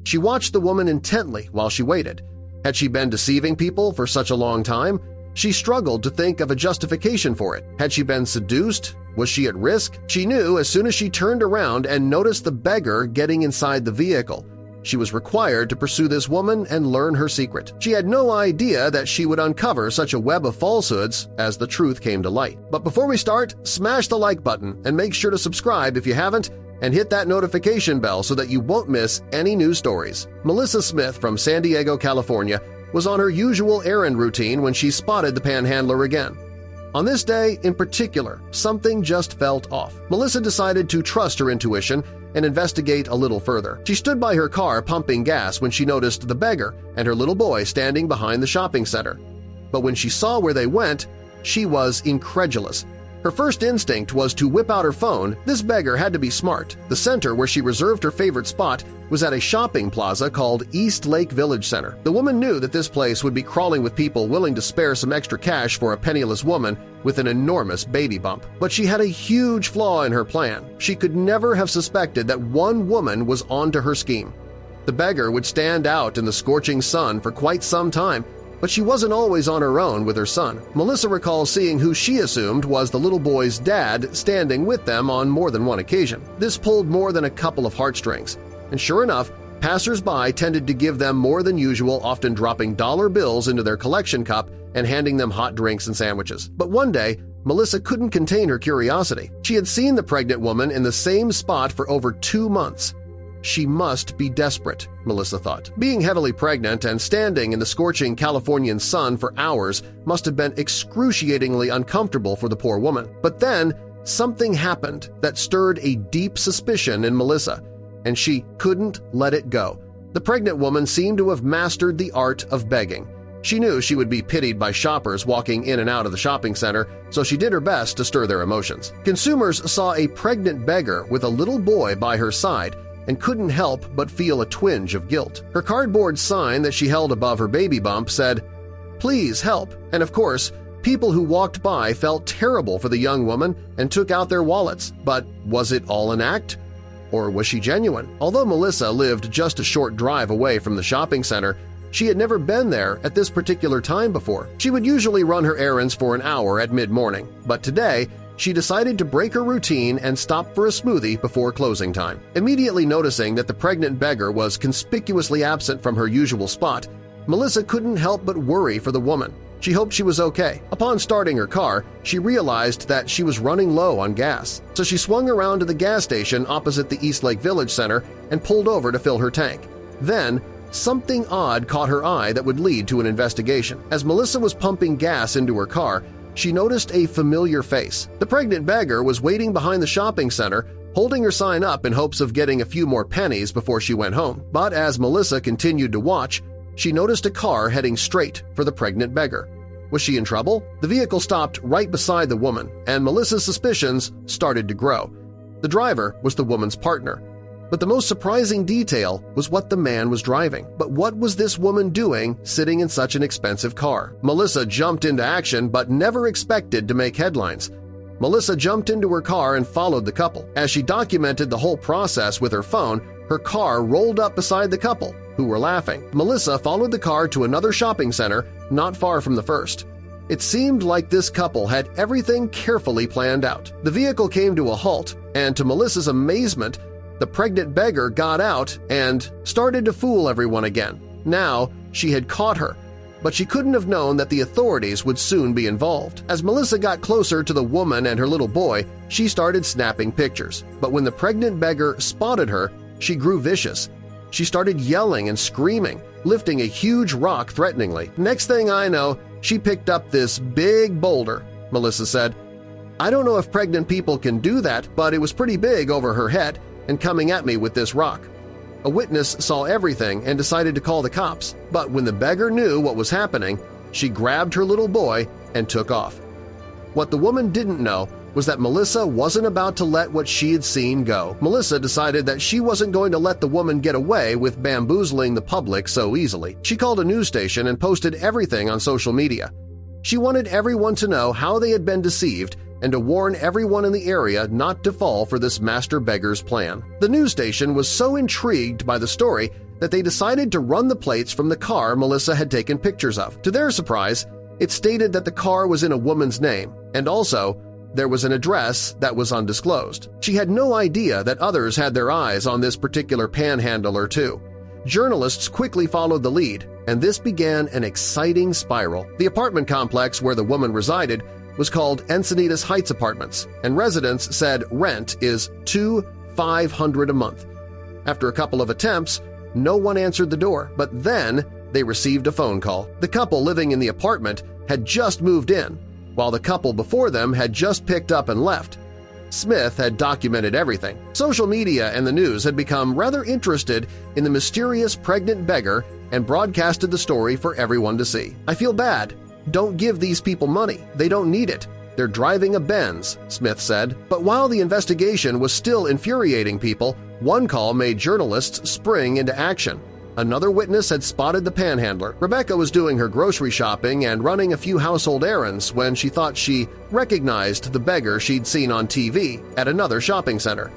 She watched the woman intently while she waited. Had she been deceiving people for such a long time? She struggled to think of a justification for it. Had she been seduced? Was she at risk? She knew as soon as she turned around and noticed the beggar getting inside the vehicle. She was required to pursue this woman and learn her secret. She had no idea that she would uncover such a web of falsehoods as the truth came to light. But before we start, smash the like button and make sure to subscribe if you haven't, and hit that notification bell so that you won't miss any new stories. Melissa Smith from San Diego, California, was on her usual errand routine when she spotted the panhandler again. On this day in particular, something just felt off. Melissa decided to trust her intuition and investigate a little further. She stood by her car pumping gas when she noticed the beggar and her little boy standing behind the shopping center. But when she saw where they went, she was incredulous. Her first instinct was to whip out her phone. This beggar had to be smart. The center where she reserved her favorite spot was at a shopping plaza called East Lake Village Center. The woman knew that this place would be crawling with people willing to spare some extra cash for a penniless woman with an enormous baby bump. But she had a huge flaw in her plan. She could never have suspected that one woman was onto her scheme. The beggar would stand out in the scorching sun for quite some time, but she wasn't always on her own with her son. Melissa recalls seeing who she assumed was the little boy's dad standing with them on more than one occasion. This pulled more than a couple of heartstrings. And sure enough, passers-by tended to give them more than usual, often dropping dollar bills into their collection cup and handing them hot drinks and sandwiches. But one day, Melissa couldn't contain her curiosity. She had seen the pregnant woman in the same spot for over 2 months. She must be desperate, Melissa thought. Being heavily pregnant and standing in the scorching Californian sun for hours must have been excruciatingly uncomfortable for the poor woman. But then something happened that stirred a deep suspicion in Melissa, and she couldn't let it go. The pregnant woman seemed to have mastered the art of begging. She knew she would be pitied by shoppers walking in and out of the shopping center, so she did her best to stir their emotions. Consumers saw a pregnant beggar with a little boy by her side and couldn't help but feel a twinge of guilt. Her cardboard sign that she held above her baby bump said, "Please help," and of course, people who walked by felt terrible for the young woman and took out their wallets. But was it all an act? Or was she genuine? Although Melissa lived just a short drive away from the shopping center, she had never been there at this particular time before. She would usually run her errands for an hour at mid-morning, but today she decided to break her routine and stop for a smoothie before closing time. Immediately noticing that the pregnant beggar was conspicuously absent from her usual spot, Melissa couldn't help but worry for the woman. She hoped she was okay. Upon starting her car, she realized that she was running low on gas, so she swung around to the gas station opposite the East Lake Village Center and pulled over to fill her tank. Then, something odd caught her eye that would lead to an investigation. As Melissa was pumping gas into her car, she noticed a familiar face. The pregnant beggar was waiting behind the shopping center, holding her sign up in hopes of getting a few more pennies before she went home. But as Melissa continued to watch, she noticed a car heading straight for the pregnant beggar. Was she in trouble? The vehicle stopped right beside the woman, and Melissa's suspicions started to grow. The driver was the woman's partner. But the most surprising detail was what the man was driving. But what was this woman doing sitting in such an expensive car? Melissa jumped into action but never expected to make headlines. Melissa jumped into her car and followed the couple. As she documented the whole process with her phone, her car rolled up beside the couple, who were laughing. Melissa followed the car to another shopping center not far from the first. It seemed like this couple had everything carefully planned out. The vehicle came to a halt, and to Melissa's amazement, the pregnant beggar got out and started to fool everyone again. Now she had caught her, but she couldn't have known that the authorities would soon be involved. As Melissa got closer to the woman and her little boy, she started snapping pictures. But when the pregnant beggar spotted her, she grew vicious. She started yelling and screaming, lifting a huge rock threateningly. Next thing I know, she picked up this big boulder, Melissa said. "I don't know if pregnant people can do that, but it was pretty big over her head and coming at me with this rock." A witness saw everything and decided to call the cops, but when the beggar knew what was happening, she grabbed her little boy and took off. What the woman didn't know was that Melissa wasn't about to let what she had seen go. Melissa decided that she wasn't going to let the woman get away with bamboozling the public so easily. She called a news station and posted everything on social media. She wanted everyone to know how they had been deceived and to warn everyone in the area not to fall for this master beggar's plan. The news station was so intrigued by the story that they decided to run the plates from the car Melissa had taken pictures of. To their surprise, it stated that the car was in a woman's name, and also there was an address that was undisclosed. She had no idea that others had their eyes on this particular panhandler too. Journalists quickly followed the lead, and this began an exciting spiral. The apartment complex where the woman resided was called Encinitas Heights Apartments, and residents said rent is $2,500 a month. After a couple of attempts, no one answered the door, but then they received a phone call. The couple living in the apartment had just moved in, while the couple before them had just picked up and left. Smith had documented everything. Social media and the news had become rather interested in the mysterious pregnant beggar and broadcasted the story for everyone to see. "I feel bad. Don't give these people money. They don't need it. They're driving a Benz," Smith said. But while the investigation was still infuriating people, one call made journalists spring into action. Another witness had spotted the panhandler. Rebecca was doing her grocery shopping and running a few household errands when she thought she recognized the beggar she'd seen on TV at another shopping center.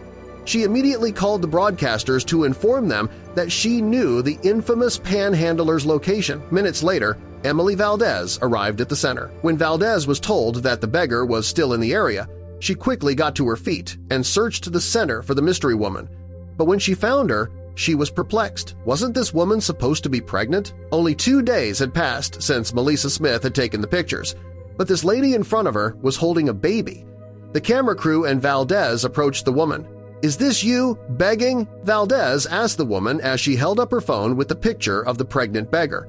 She immediately called the broadcasters to inform them that she knew the infamous panhandler's location. Minutes later, Emily Valdez arrived at the center. When Valdez was told that the beggar was still in the area, she quickly got to her feet and searched the center for the mystery woman. But when she found her, she was perplexed. Wasn't this woman supposed to be pregnant? Only 2 days had passed since Melissa Smith had taken the pictures, but this lady in front of her was holding a baby. The camera crew and Valdez approached the woman. "Is this you, begging?" Valdez asked the woman as she held up her phone with the picture of the pregnant beggar.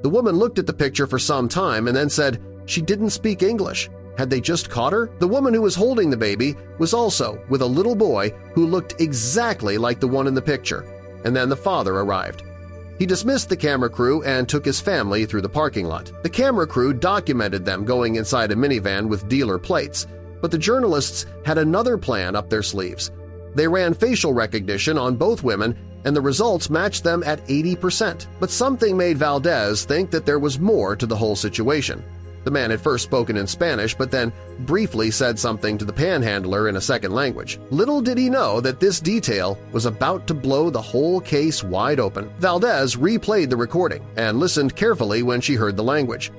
The woman looked at the picture for some time and then said she didn't speak English. Had they just caught her? The woman who was holding the baby was also with a little boy who looked exactly like the one in the picture. And then the father arrived. He dismissed the camera crew and took his family through the parking lot. The camera crew documented them going inside a minivan with dealer plates, but the journalists had another plan up their sleeves. They ran facial recognition on both women, and the results matched them at 80%. But something made Valdez think that there was more to the whole situation. The man had first spoken in Spanish, but then briefly said something to the panhandler in a second language. Little did he know that this detail was about to blow the whole case wide open. Valdez replayed the recording and listened carefully when she heard the language.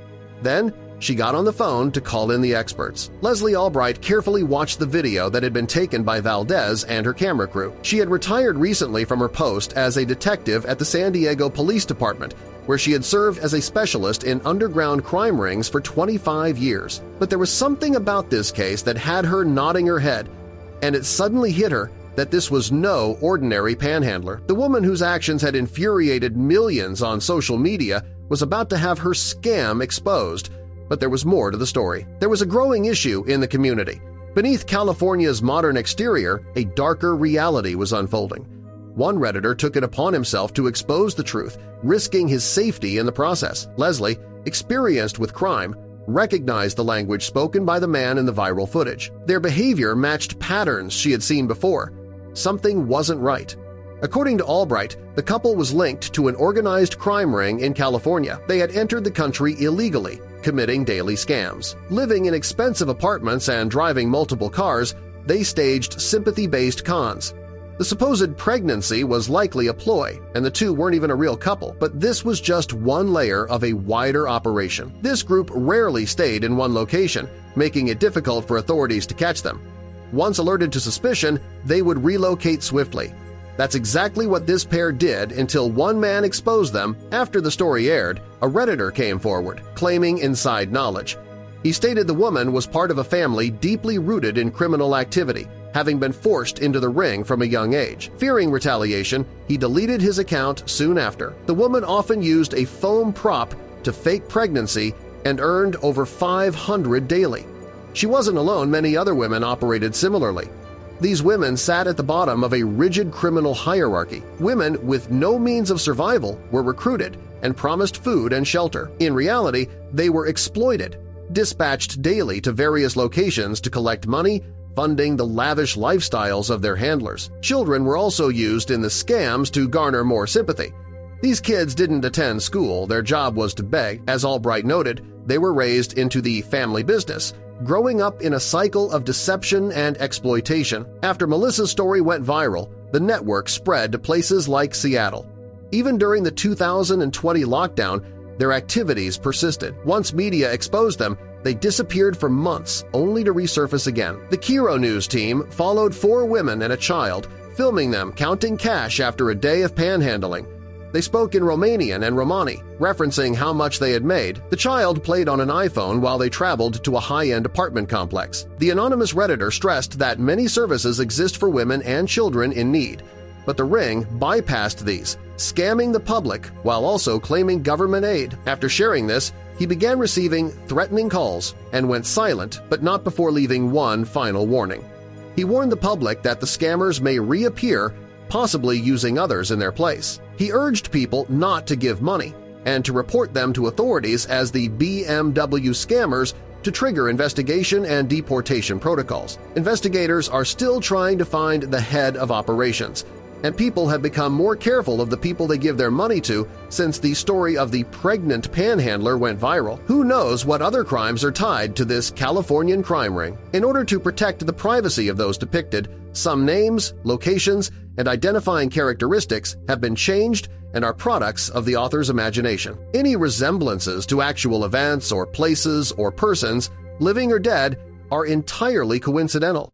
Then she got on the phone to call in the experts. Leslie Albright carefully watched the video that had been taken by Valdez and her camera crew. She had retired recently from her post as a detective at the San Diego Police Department, where she had served as a specialist in underground crime rings for 25 years. But there was something about this case that had her nodding her head, and it suddenly hit her that this was no ordinary panhandler. The woman whose actions had infuriated millions on social media was about to have her scam exposed. But there was more to the story. There was a growing issue in the community. Beneath California's modern exterior, a darker reality was unfolding. One Redditor took it upon himself to expose the truth, risking his safety in the process. Leslie, experienced with crime, recognized the language spoken by the man in the viral footage. Their behavior matched patterns she had seen before. Something wasn't right. According to Albright, the couple was linked to an organized crime ring in California. They had entered the country illegally, committing daily scams. Living in expensive apartments and driving multiple cars, they staged sympathy-based cons. The supposed pregnancy was likely a ploy, and the two weren't even a real couple, but this was just one layer of a wider operation. This group rarely stayed in one location, making it difficult for authorities to catch them. Once alerted to suspicion, they would relocate swiftly. That's exactly what this pair did until one man exposed them. After the story aired, a Redditor came forward, claiming inside knowledge. He stated the woman was part of a family deeply rooted in criminal activity, having been forced into the ring from a young age. Fearing retaliation, he deleted his account soon after. The woman often used a foam prop to fake pregnancy and earned over $500 daily. She wasn't alone, many other women operated similarly. These women sat at the bottom of a rigid criminal hierarchy. Women with no means of survival were recruited and promised food and shelter. In reality, they were exploited, dispatched daily to various locations to collect money, funding the lavish lifestyles of their handlers. Children were also used in the scams to garner more sympathy. These kids didn't attend school, their job was to beg. As Albright noted, they were raised into the family business, growing up in a cycle of deception and exploitation. After Melissa's story went viral, the network spread to places like Seattle. Even during the 2020 lockdown, their activities persisted. Once media exposed them, they disappeared for months, only to resurface again. The Kiro News team followed 4 women and a child, filming them counting cash after a day of panhandling. They spoke in Romanian and Romani, referencing how much they had made. The child played on an iPhone while they traveled to a high-end apartment complex. The anonymous Redditor stressed that many services exist for women and children in need, but the ring bypassed these, scamming the public while also claiming government aid. After sharing this, he began receiving threatening calls and went silent, but not before leaving one final warning. He warned the public that the scammers may reappear, possibly using others in their place. He urged people not to give money and to report them to authorities as the BMW scammers to trigger investigation and deportation protocols. Investigators are still trying to find the head of operations, and people have become more careful of the people they give their money to since the story of the pregnant panhandler went viral. Who knows what other crimes are tied to this Californian crime ring? In order to protect the privacy of those depicted, some names, locations, and identifying characteristics have been changed and are products of the author's imagination. Any resemblances to actual events or places or persons, living or dead, are entirely coincidental.